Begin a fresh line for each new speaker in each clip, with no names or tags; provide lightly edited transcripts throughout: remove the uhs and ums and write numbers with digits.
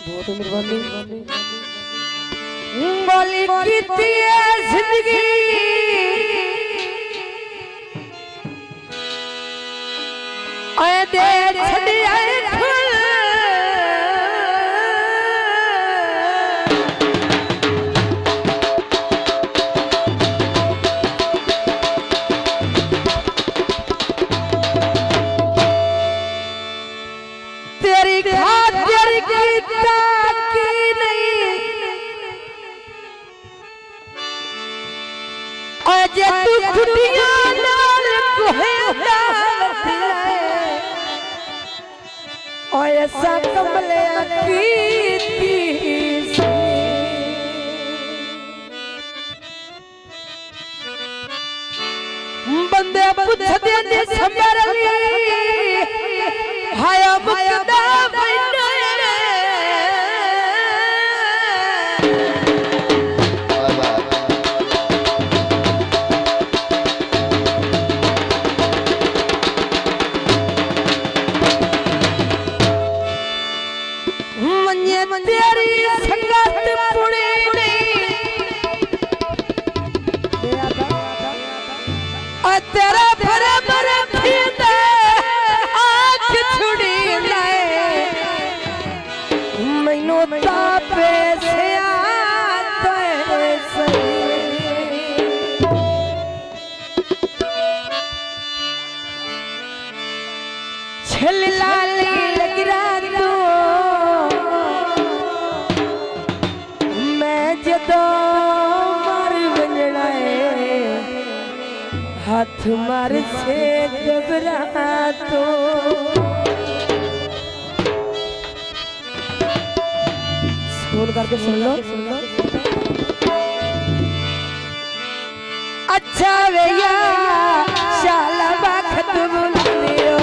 बहुत मेहरबानी
बोली कितनी है जिंदगी आए दे छड़ी आए खुल तेरी खातिर कीता की नहीं अजे तू खुटियां नाल कोहेदा ओए ऐसा कमले कीती बंदे पुछदे ने संभरली हाय मुकदा तेरी संगत पुणे तेरा भरा भरा फिरते आँख छुड़ी लाए मैनू तापे से छिल लाली लग रहा तो मर बंजना हाथ मार से घबरा तो फोन करके सुन लो अच्छा भैया शाला बाखत बुला लियो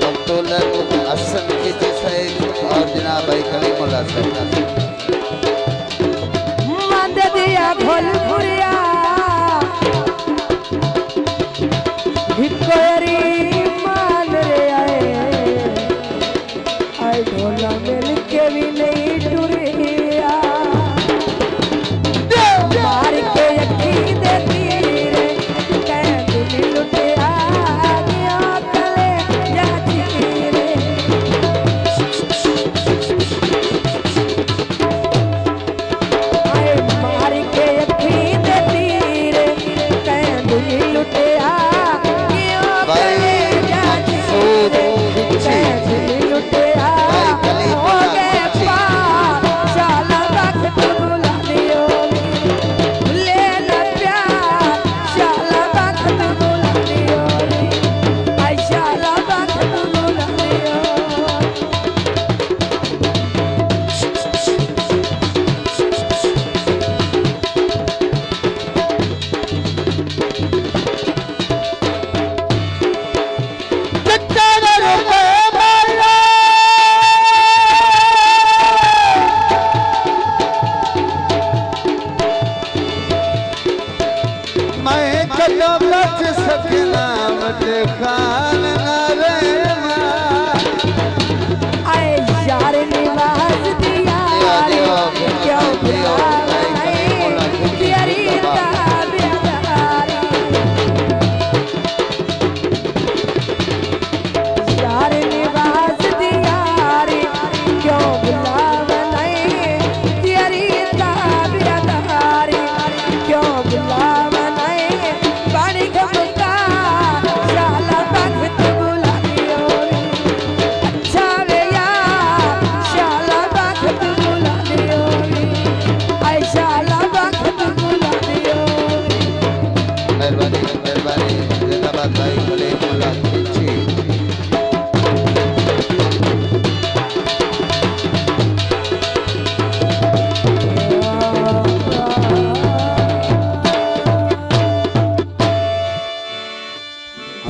अब्दुल्ला असन की और जनाब भाई कलीमुल्लाह साहब